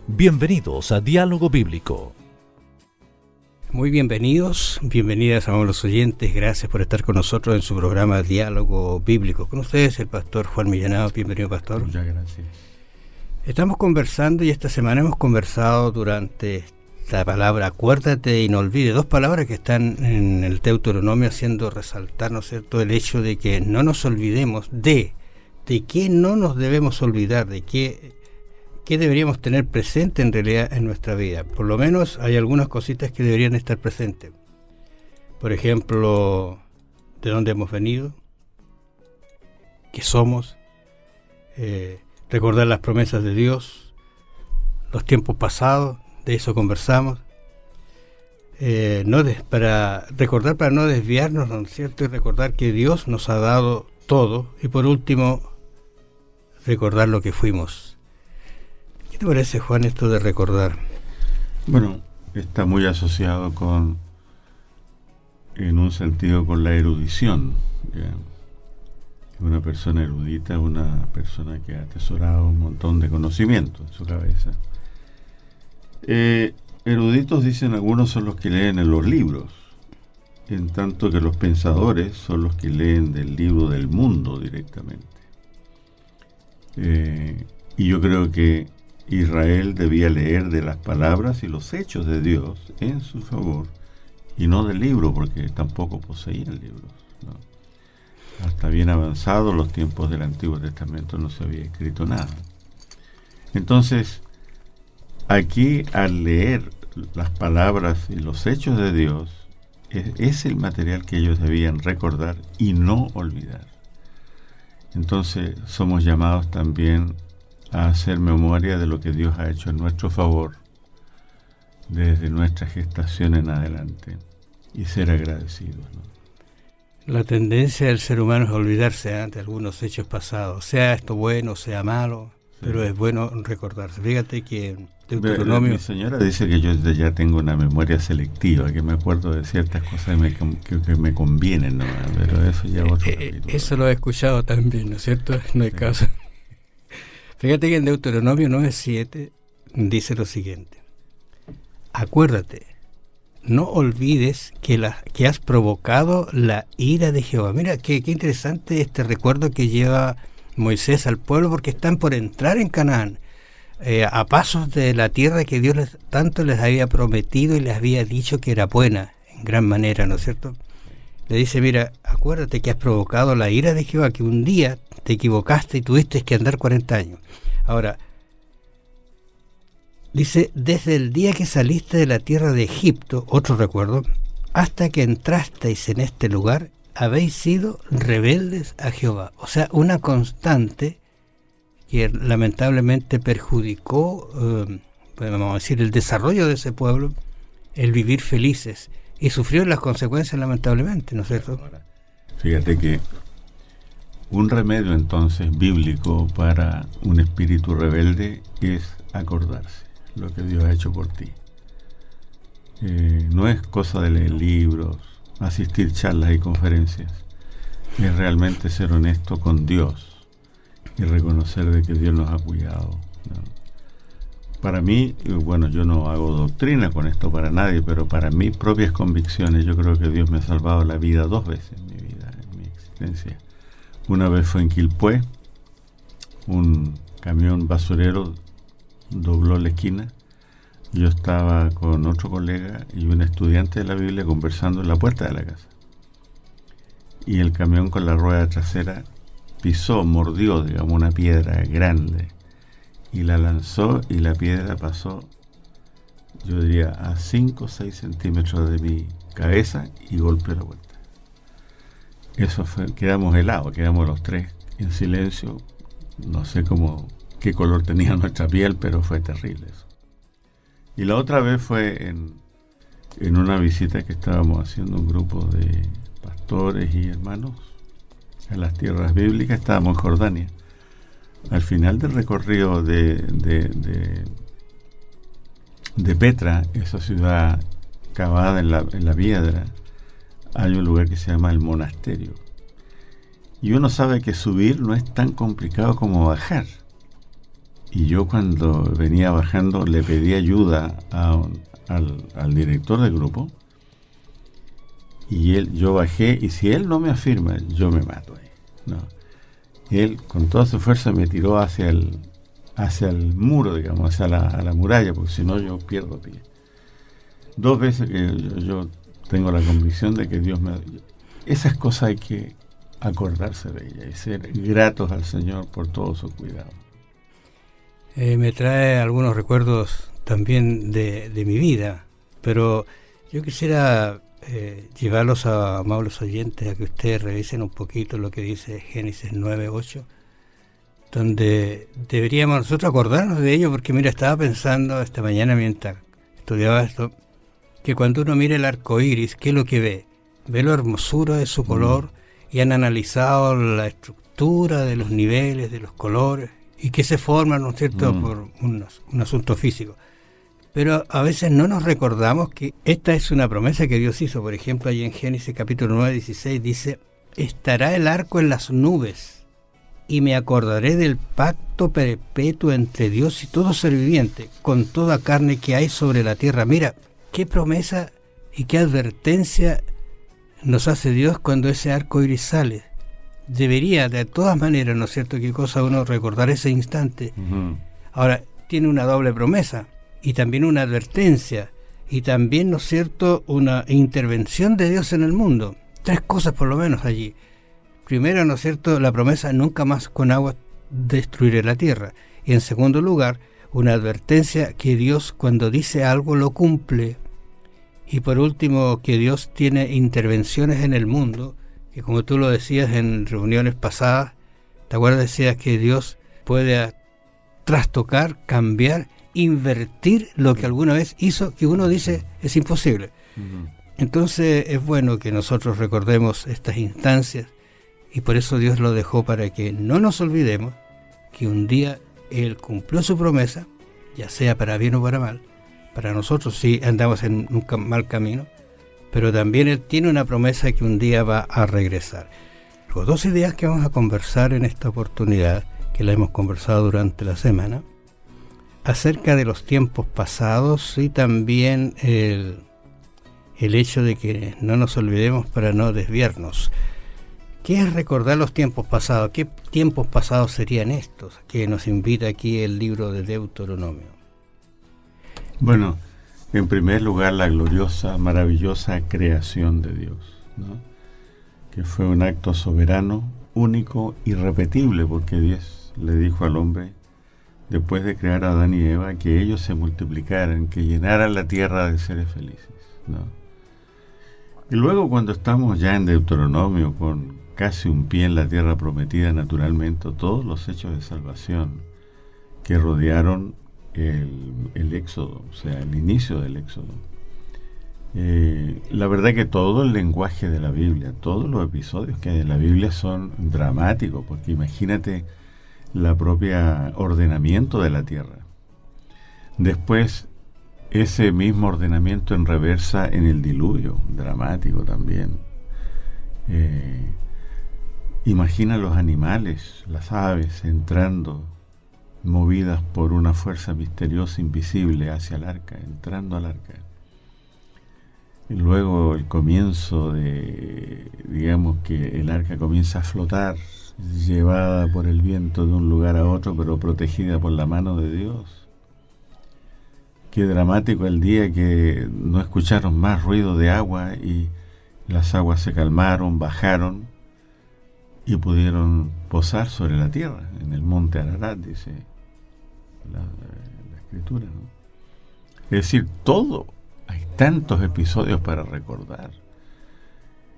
Bienvenidos a Diálogo Bíblico. Muy bienvenidas a los oyentes. Gracias por estar con nosotros en su programa Diálogo Bíblico. Con ustedes el pastor Juan Millanado. Bienvenido, pastor. Muchas gracias. Estamos conversando y esta semana hemos conversado durante esta palabra acuérdate y no olvides, dos palabras que están en el Deuteronomio haciendo resaltar, ¿no es cierto?, el hecho de que no nos olvidemos de qué no nos debemos olvidar, de qué deberíamos tener presente en realidad en nuestra vida. Por lo menos hay algunas cositas que deberían estar presentes. Por ejemplo, de dónde hemos venido, qué somos, recordar las promesas de Dios, los tiempos pasados, de eso conversamos. Para no desviarnos, ¿no es cierto? Y recordar que Dios nos ha dado todo. Y por último, recordar lo que fuimos. ¿Qué te parece, Juan, esto de recordar? Bueno, está muy asociado en un sentido con la erudición. Una persona erudita es una persona que ha atesorado un montón de conocimiento en su cabeza. Eruditos, dicen algunos, son los que leen en los libros, en tanto que los pensadores son los que leen del libro del mundo directamente. Y yo creo que Israel debía leer de las palabras y los hechos de Dios en su favor y no del libro, porque tampoco poseían libros, ¿no? Hasta bien avanzados los tiempos del Antiguo Testamento no se había escrito nada. Entonces, aquí al leer las palabras y los hechos de Dios es el material que ellos debían recordar y no olvidar. Entonces somos llamados también a hacer memoria de lo que Dios ha hecho en nuestro favor desde nuestra gestación en adelante y ser agradecidos, ¿no? La tendencia del ser humano es olvidarse de algunos hechos pasados, sea esto bueno, sea malo, sí. Pero es bueno recordarse. Fíjate que Deuteronomio... Mi señora dice que yo ya tengo una memoria selectiva, que me acuerdo de ciertas cosas que me convienen, ¿no? Pero eso ya es otro capítulo. Eso lo he escuchado también, ¿no es cierto? No hay caso. Fíjate que en Deuteronomio 9:7 dice lo siguiente: acuérdate, no olvides que has provocado la ira de Jehová. Mira, qué interesante este recuerdo que lleva Moisés al pueblo, porque están por entrar en Canaán, a pasos de la tierra que Dios tanto les había prometido y les había dicho que era buena, en gran manera, ¿no es cierto? Le dice, mira, acuérdate que has provocado la ira de Jehová, que un día te equivocaste y tuviste que andar 40 años. Ahora, dice, desde el día que saliste de la tierra de Egipto, otro recuerdo, hasta que entrasteis en este lugar, habéis sido rebeldes a Jehová. O sea, una constante que lamentablemente perjudicó, vamos a decir, el desarrollo de ese pueblo, el vivir felices. Y sufrió las consecuencias lamentablemente, ¿no es cierto? Fíjate que un remedio entonces bíblico para un espíritu rebelde es acordarse lo que Dios ha hecho por ti. No es cosa de leer libros, asistir charlas y conferencias. Es realmente ser honesto con Dios y reconocer de que Dios nos ha cuidado, ¿no? Para mí, bueno, yo no hago doctrina con esto para nadie, pero para mis propias convicciones, yo creo que Dios me ha salvado la vida 2 veces en mi vida, en mi existencia. Una vez fue en Quilpué, un camión basurero dobló la esquina, yo estaba con otro colega y un estudiante de la Biblia conversando en la puerta de la casa. Y el camión con la rueda trasera mordió, digamos, una piedra grande, y la lanzó y la piedra pasó, yo diría, a 5 o 6 centímetros de mi cabeza y golpeó la puerta. Eso fue, quedamos helados, quedamos los tres en silencio, no sé qué color tenía nuestra piel, pero fue terrible eso. Y la otra vez fue en una visita que estábamos haciendo un grupo de pastores y hermanos a las tierras bíblicas, estábamos en Jordania. Al final del recorrido de Petra, esa ciudad cavada en la piedra, hay un lugar que se llama el monasterio. Y uno sabe que subir no es tan complicado como bajar. Y yo cuando venía bajando le pedí ayuda al director del grupo. Y yo bajé, y si él no me afirma, yo me mato ahí, ¿no? Y él con toda su fuerza me tiró hacia el muro, digamos, hacia la muralla, porque si no yo pierdo pie. 2 veces que yo tengo la convicción de que Dios me... Esas cosas hay que acordarse de ellas y ser gratos al Señor por todo su cuidado. Me trae algunos recuerdos también de mi vida, pero yo quisiera llevarlos a amables oyentes a que ustedes revisen un poquito lo que dice Génesis 9:8, donde deberíamos nosotros acordarnos de ello, porque mira, estaba pensando esta mañana mientras estudiaba esto, que cuando uno mira el arco iris, ¿qué es lo que ve? Ve la hermosura de su color, y han analizado la estructura de los niveles, de los colores, y que se forman, ¿no es cierto?, por un asunto físico. Pero a veces no nos recordamos que esta es una promesa que Dios hizo. Por ejemplo, allí en Génesis capítulo 9:16 dice: estará el arco en las nubes, y me acordaré del pacto perpetuo entre Dios y todo ser viviente, con toda carne que hay sobre la tierra. Mira, qué promesa y qué advertencia nos hace Dios cuando ese arco iris sale. Debería, de todas maneras, ¿no es cierto?, qué cosa uno recordar ese instante. Ahora, tiene una doble promesa, y también una advertencia, y también, ¿no es cierto?, una intervención de Dios en el mundo. 3 cosas por lo menos allí. Primero, ¿no es cierto?, la promesa: nunca más con agua destruiré la tierra. Y en segundo lugar, una advertencia que Dios, cuando dice algo, lo cumple. Y por último, que Dios tiene intervenciones en el mundo, que como tú lo decías en reuniones pasadas, ¿te acuerdas? Decías que Dios puede trastocar, cambiar, invertir lo que alguna vez hizo, que uno dice es imposible. Entonces es bueno que nosotros recordemos estas instancias, y por eso Dios lo dejó, para que no nos olvidemos que un día Él cumplió su promesa, ya sea para bien o para mal. Para nosotros sí andamos en un mal camino, pero también Él tiene una promesa que un día va a regresar. Luego, 2 ideas que vamos a conversar en esta oportunidad, que la hemos conversado durante la semana, acerca de los tiempos pasados, y también el hecho de que no nos olvidemos para no desviarnos. ¿Qué es recordar los tiempos pasados? ¿Qué tiempos pasados serían estos que nos invita aquí el libro de Deuteronomio? Bueno, en primer lugar, la gloriosa, maravillosa creación de Dios, ¿no?, que fue un acto soberano, único, irrepetible, porque Dios le dijo al hombre, después de crear a Adán y Eva, que ellos se multiplicaran, que llenaran la tierra de seres felices, ¿no? Y luego, cuando estamos ya en Deuteronomio, con casi un pie en la tierra prometida, naturalmente, todos los hechos de salvación que rodearon el Éxodo, o sea, el inicio del Éxodo. La verdad que todo el lenguaje de la Biblia, todos los episodios que hay en la Biblia son dramáticos, porque imagínate la propia ordenamiento de la tierra. Después, ese mismo ordenamiento en reversa en el diluvio, dramático también. Imagina los animales, las aves, entrando, movidas por una fuerza misteriosa, invisible, hacia el arca, entrando al arca. Y luego el comienzo de, digamos que el arca comienza a flotar, llevada por el viento de un lugar a otro, pero protegida por la mano de Dios. Qué dramático el día que no escucharon más ruido de agua, y las aguas se calmaron, bajaron, y pudieron posar sobre la tierra, en el monte Ararat, dice la escritura, ¿no? Es decir, todo, hay tantos episodios para recordar.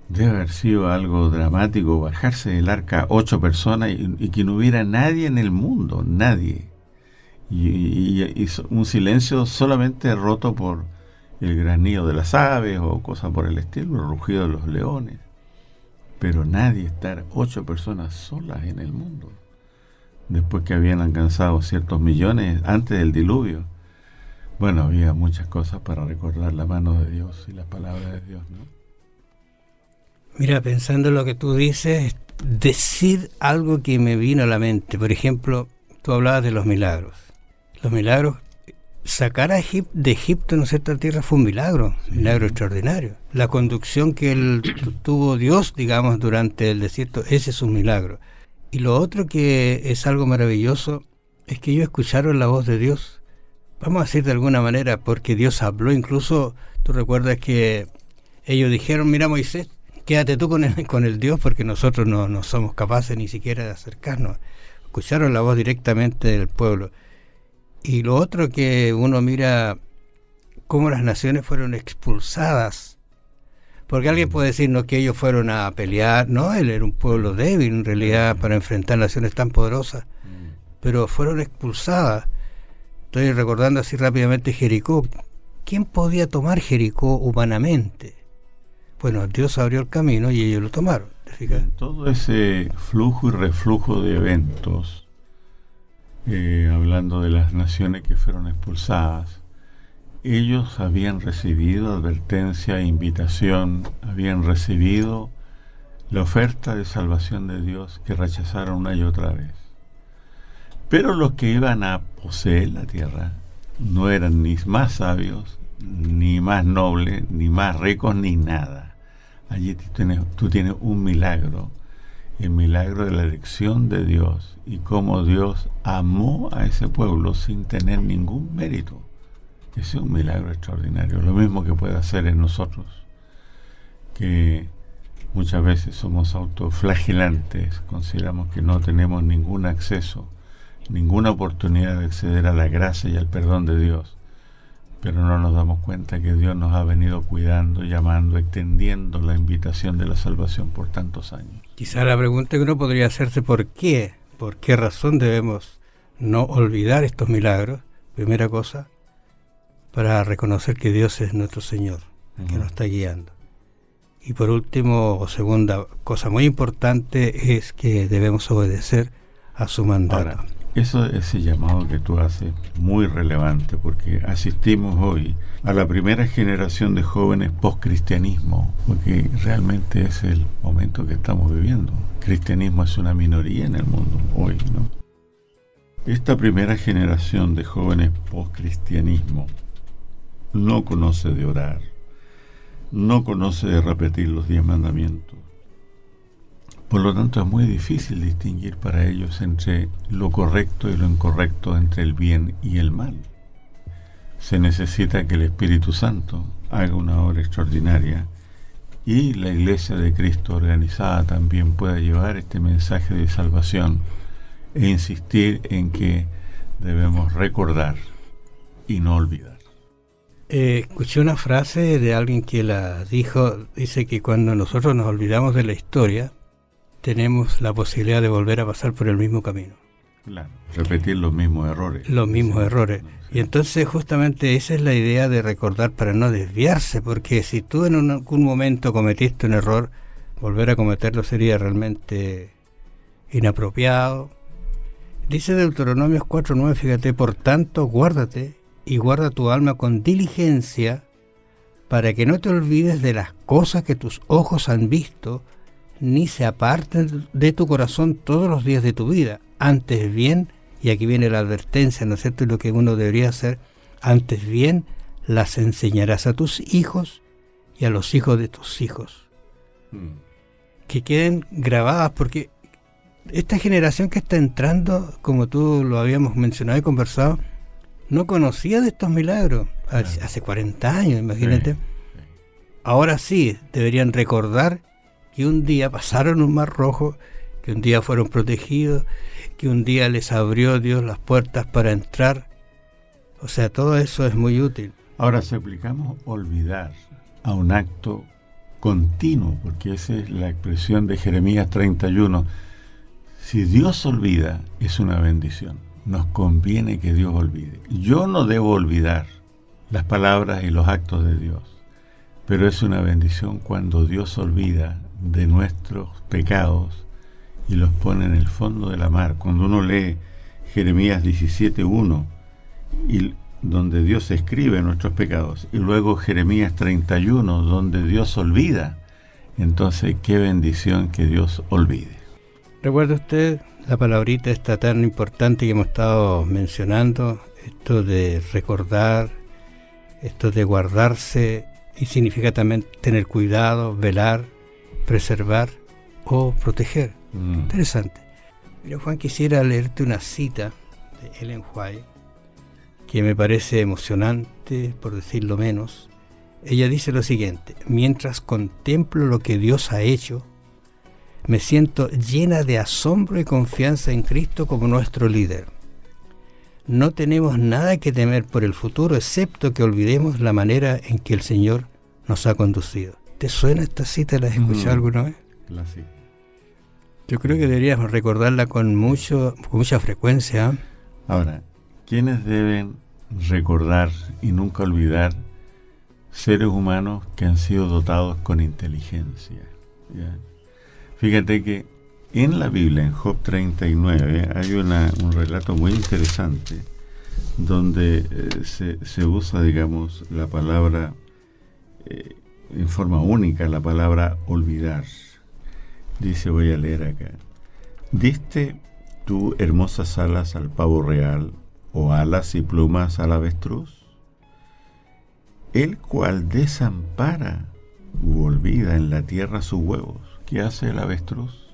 Debe haber sido algo dramático bajarse del arca 8 personas y que no hubiera nadie en el mundo, nadie. Y un silencio solamente roto por el granido de las aves o cosas por el estilo, el rugido de los leones. Pero nadie, estar 8 personas solas en el mundo, después que habían alcanzado ciertos millones antes del diluvio. Bueno, había muchas cosas para recordar la mano de Dios y las palabras de Dios, ¿no? Mira, pensando en lo que tú dices, decir algo que me vino a la mente. Por ejemplo, tú hablabas de los milagros. Los milagros, sacar de Egipto, ¿no es cierto?, a la tierra fue un milagro extraordinario. La conducción que tuvo Dios, digamos, durante el desierto, ese es un milagro. Y lo otro que es algo maravilloso es que ellos escucharon la voz de Dios. Vamos a decir de alguna manera, porque Dios habló. Incluso tú recuerdas que ellos dijeron: mira, Moisés, quédate tú con el Dios, porque nosotros no somos capaces ni siquiera de acercarnos. Escucharon la voz directamente del pueblo. Y lo otro que uno mira, cómo las naciones fueron expulsadas. Porque alguien puede decir, no, que ellos fueron a pelear. No, él era un pueblo débil en realidad para enfrentar naciones tan poderosas. Pero fueron expulsadas. Estoy recordando así rápidamente Jericó. ¿Quién podía tomar Jericó humanamente? Bueno, Dios abrió el camino y ellos lo tomaron. ¿Te fijas? En todo ese flujo y reflujo de eventos, hablando de las naciones que fueron expulsadas, ellos habían recibido advertencia e invitación, habían recibido la oferta de salvación de Dios que rechazaron una y otra vez. Pero los que iban a poseer la tierra no eran ni más sabios, ni más nobles, ni más ricos, ni nada. Allí tú tienes un milagro, el milagro de la elección de Dios y cómo Dios amó a ese pueblo sin tener ningún mérito. Ese es un milagro extraordinario, lo mismo que puede hacer en nosotros, que muchas veces somos autoflagelantes, consideramos que no tenemos ningún acceso, ninguna oportunidad de acceder a la gracia y al perdón de Dios, pero no nos damos cuenta que Dios nos ha venido cuidando, llamando, extendiendo la invitación de la salvación por tantos años. Quizá la pregunta que uno podría hacerse: ¿por qué? ¿Por qué razón debemos no olvidar estos milagros? Primera cosa, para reconocer que Dios es nuestro Señor, que nos está guiando. Y por último, o segunda cosa muy importante, es que debemos obedecer a su mandato. Ahora, ese llamado que tú haces, muy relevante, porque asistimos hoy a la primera generación de jóvenes post-cristianismo, porque realmente es el momento que estamos viviendo. El cristianismo es una minoría en el mundo hoy, ¿no? Esta primera generación de jóvenes post-cristianismo no conoce de orar, no conoce de repetir los 10 mandamientos. Por lo tanto, es muy difícil distinguir para ellos entre lo correcto y lo incorrecto, entre el bien y el mal. Se necesita que el Espíritu Santo haga una obra extraordinaria y la Iglesia de Cristo organizada también pueda llevar este mensaje de salvación e insistir en que debemos recordar y no olvidar. Escuché una frase de alguien que la dijo, dice que cuando nosotros nos olvidamos de la historia, tenemos la posibilidad de volver a pasar por el mismo camino. Claro, repetir los mismos errores. Los mismos errores. Y entonces justamente esa es la idea de recordar para no desviarse, porque si tú en algún momento cometiste un error, volver a cometerlo sería realmente inapropiado. Dice Deuteronomios 4:9, fíjate: por tanto, guárdate y guarda tu alma con diligencia, para que no te olvides de las cosas que tus ojos han visto, ni se aparten de tu corazón todos los días de tu vida. Antes bien, y aquí viene la advertencia, ¿no es cierto?, y lo que uno debería hacer: antes bien las enseñarás a tus hijos y a los hijos de tus hijos. Que queden grabadas, porque esta generación que está entrando, como tú lo habíamos mencionado y conversado, no conocía de estos milagros. Hace 40 años, imagínate. Sí. Ahora sí, deberían recordar que un día pasaron un mar rojo, que un día fueron protegidos, que un día les abrió Dios las puertas para entrar. O sea, todo eso es muy útil. Ahora, si aplicamos olvidar a un acto continuo, porque esa es la expresión de Jeremías 31, si Dios olvida, es una bendición. Nos conviene que Dios olvide. Yo no debo olvidar las palabras y los actos de Dios, pero es una bendición cuando Dios olvida de nuestros pecados y los pone en el fondo de la mar. Cuando uno lee Jeremías 17:1, y donde Dios escribe nuestros pecados, y luego Jeremías 31, donde Dios olvida, entonces qué bendición que Dios olvide. ¿Recuerda usted la palabrita esta tan importante que hemos estado mencionando, esto de recordar, esto de guardarse, y significa también tener cuidado, velar, preservar o proteger. Interesante. Mira, Juan, quisiera leerte una cita de Ellen White que me parece emocionante, por decirlo menos. Ella dice lo siguiente: mientras contemplo lo que Dios ha hecho, me siento llena de asombro y confianza en Cristo como nuestro líder. No tenemos nada que temer por el futuro, excepto que olvidemos la manera en que el Señor nos ha conducido. ¿Te suena esta cita? ¿La has escuchado alguna vez? Clásica. Yo creo que deberíamos recordarla con mucha frecuencia, ¿eh? Ahora, ¿quiénes deben recordar y nunca olvidar? Seres humanos que han sido dotados con inteligencia, ¿ya? Fíjate que en la Biblia, en Job 39, hay un relato muy interesante donde se usa, digamos, la palabra en forma única, la palabra olvidar. Dice, voy a leer acá: ¿diste tú hermosas alas al pavo real, o alas y plumas al avestruz? El cual desampara u olvida en la tierra sus huevos. ¿Qué hace el avestruz?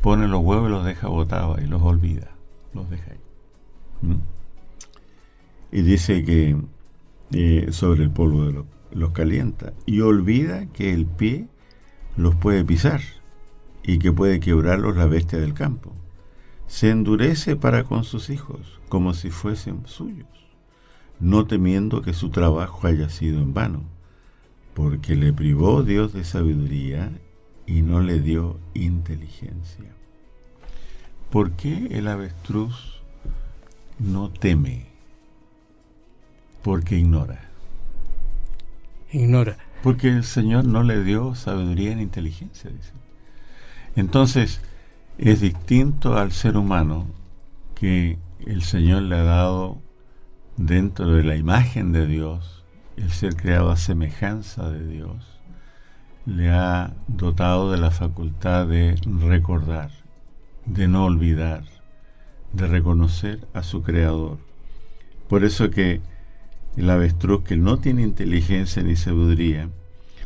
Pone los huevos y los deja botados y los olvida, los deja ahí. Y dice que sobre el polvo los calienta, y olvida que el pie los puede pisar y que puede quebrarlos la bestia del campo. Se endurece para con sus hijos como si fuesen suyos, no temiendo que su trabajo haya sido en vano, porque le privó Dios de sabiduría y no le dio inteligencia. ¿Por qué el avestruz no teme? Porque ignora. Ignora. Porque el Señor no le dio sabiduría ni inteligencia, dice. Entonces, es distinto al ser humano, que el Señor le ha dado, dentro de la imagen de Dios, el ser creado a semejanza de Dios, le ha dotado de la facultad de recordar, de no olvidar, de reconocer a su Creador. Por eso que el avestruz, que no tiene inteligencia ni sabiduría,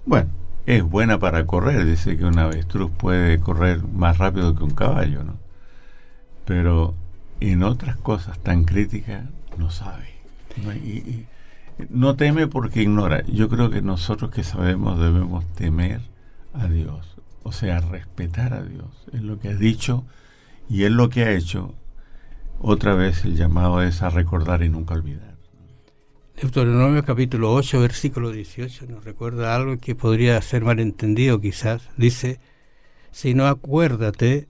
bueno, es buena para correr. Dice que un avestruz puede correr más rápido que un caballo, ¿no? Pero en otras cosas tan críticas no sabe, ¿no? Y no teme porque ignora. Yo creo que nosotros que sabemos debemos temer a Dios, o sea, respetar a Dios en lo que ha dicho y en lo que ha hecho. Otra vez el llamado es a recordar y nunca olvidar. Deuteronomio capítulo 8, versículo 18 nos recuerda algo que podría ser malentendido quizás. Dice: sino acuérdate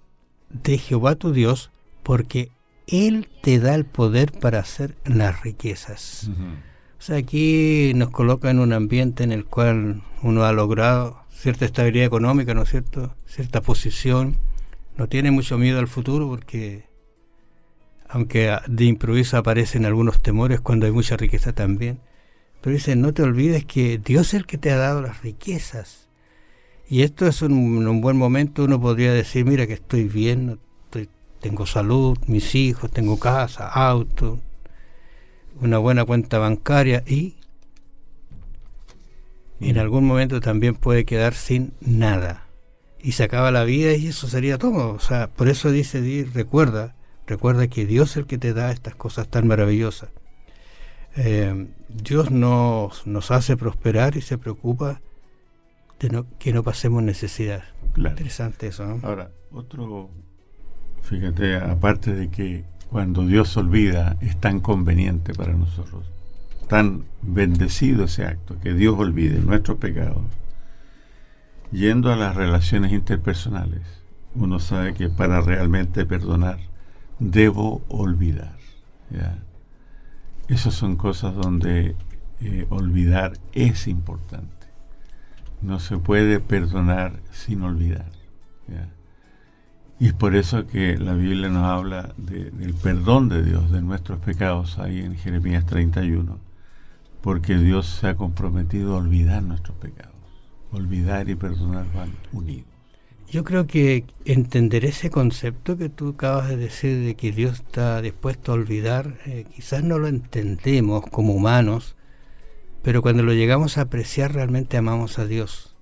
de Jehová tu Dios, porque Él te da el poder para hacer las riquezas. O sea, aquí nos coloca en un ambiente en el cual uno ha logrado cierta estabilidad económica, ¿no es cierto?, cierta posición, no tiene mucho miedo al futuro, porque aunque de improviso aparecen algunos temores cuando hay mucha riqueza también, pero dice, no te olvides que Dios es el que te ha dado las riquezas. Y esto es un buen momento. Uno podría decir, mira que estoy bien, tengo salud, mis hijos, tengo casa, auto, una buena cuenta bancaria, y en algún momento también puede quedar sin nada y se acaba la vida y eso sería todo. O sea, por eso dice, recuerda que Dios es el que te da estas cosas tan maravillosas. Dios nos hace prosperar y se preocupa de que no pasemos necesidad. Claro. Interesante eso, ¿no? Ahora, fíjate, aparte de que cuando Dios olvida es tan conveniente para nosotros, tan bendecido ese acto, que Dios olvide nuestros pecados, yendo a las relaciones interpersonales, uno sabe que para realmente perdonar debo olvidar, ¿ya? Esas son cosas donde olvidar es importante. No se puede perdonar sin olvidar, ¿ya? Y es por eso que la Biblia nos habla del perdón de Dios de nuestros pecados, ahí en Jeremías 31, porque Dios se ha comprometido a olvidar nuestros pecados. Olvidar y perdonar van unidos. Yo creo que entender ese concepto que tú acabas de decir de que Dios está dispuesto a olvidar, quizás no lo entendemos como humanos, pero cuando lo llegamos a apreciar realmente amamos a Dios,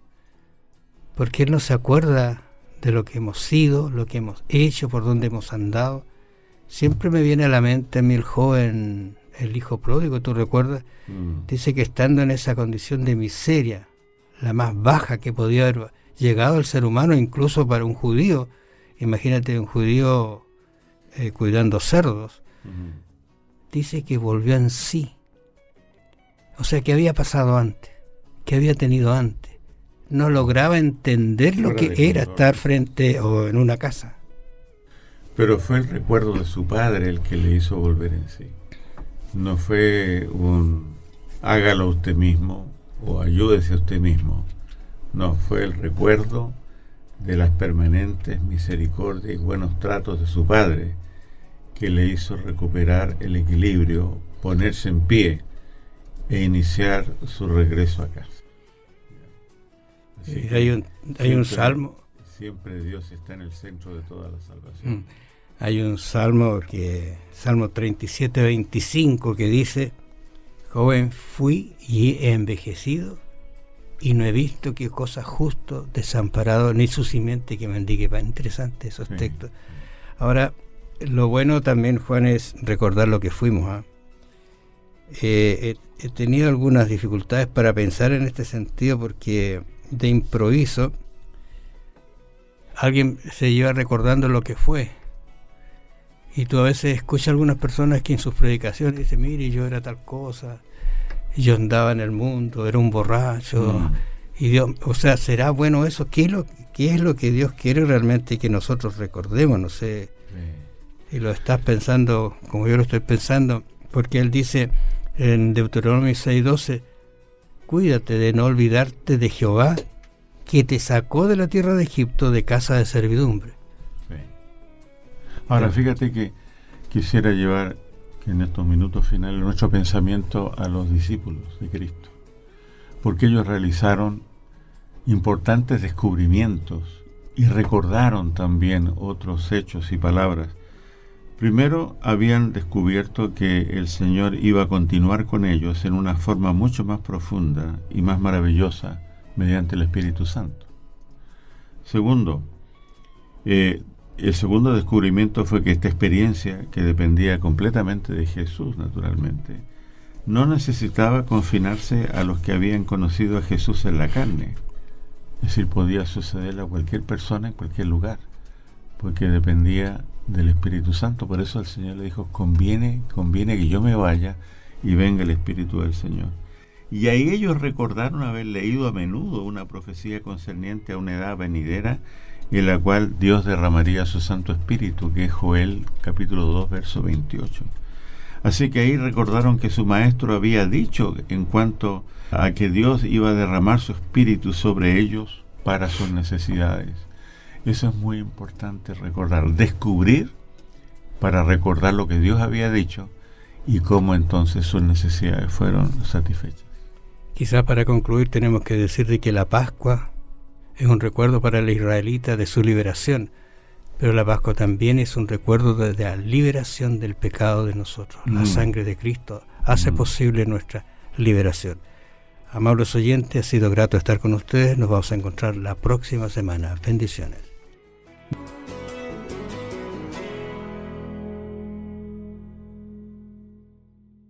porque Él no se acuerda de lo que hemos sido, lo que hemos hecho, por dónde hemos andado. Siempre me viene a la mente a mí el joven, el hijo pródigo, ¿tú recuerdas? Dice que estando en esa condición de miseria, la más baja que podía haber llegado el ser humano, incluso para un judío, imagínate un judío cuidando cerdos, dice que volvió en sí. O sea, ¿qué había pasado antes? ¿Qué había tenido antes? No lograba entender lo que era estar frente o en una casa. Pero fue el recuerdo de su padre el que le hizo volver en sí. No fue un hágalo usted mismo o ayúdese usted mismo. No, fue el recuerdo de las permanentes misericordias y buenos tratos de su padre que le hizo recuperar el equilibrio, ponerse en pie e iniciar su regreso a casa. Hay un salmo. Siempre Dios está en el centro de toda la salvación. Hay un salmo Salmo 37, 25, que dice: joven fui y he envejecido, y no he visto qué cosa justo desamparado, ni su simiente que mendigue pan. Interesante esos textos. Ahora, lo bueno también, Juan, es recordar lo que fuimos. He tenido algunas dificultades para pensar en este sentido, porque de improviso alguien se lleva recordando lo que fue. Y tú a veces escuchas a algunas personas que en sus predicaciones dicen: mire, yo era tal cosa, yo andaba en el mundo, era un borracho, y Dios, o sea, ¿será bueno eso? ¿Qué es lo que Dios quiere realmente que nosotros recordemos? No sé, si lo estás pensando como yo lo estoy pensando, porque Él dice en Deuteronomio 6:12: cuídate de no olvidarte de Jehová, que te sacó de la tierra de Egipto, de casa de servidumbre. Ahora, fíjate que quisiera llevar que en estos minutos finales nuestro pensamiento a los discípulos de Cristo, porque ellos realizaron importantes descubrimientos y recordaron también otros hechos y palabras. Primero, habían descubierto que el Señor iba a continuar con ellos en una forma mucho más profunda y más maravillosa mediante el Espíritu Santo. Segundo, el segundo descubrimiento fue que esta experiencia, que dependía completamente de Jesús, naturalmente, no necesitaba confinarse a los que habían conocido a Jesús en la carne. Es decir, podía sucederle a cualquier persona en cualquier lugar, porque dependía del Espíritu Santo. Por eso el Señor le dijo: conviene que yo me vaya y venga el Espíritu del Señor. Y ahí ellos recordaron haber leído a menudo una profecía concerniente a una edad venidera, en la cual Dios derramaría su Santo Espíritu, que es Joel capítulo 2, verso 28. Así que ahí recordaron que su maestro había dicho en cuanto a que Dios iba a derramar su Espíritu sobre ellos para sus necesidades. Eso es muy importante recordar, descubrir para recordar lo que Dios había dicho y cómo entonces sus necesidades fueron satisfechas. Quizás para concluir tenemos que decir de que la Pascua es un recuerdo para el israelita de su liberación, pero la Pascua también es un recuerdo de la liberación del pecado de nosotros. La sangre de Cristo hace posible nuestra liberación. Amables oyentes, ha sido grato estar con ustedes. Nos vamos a encontrar la próxima semana. Bendiciones.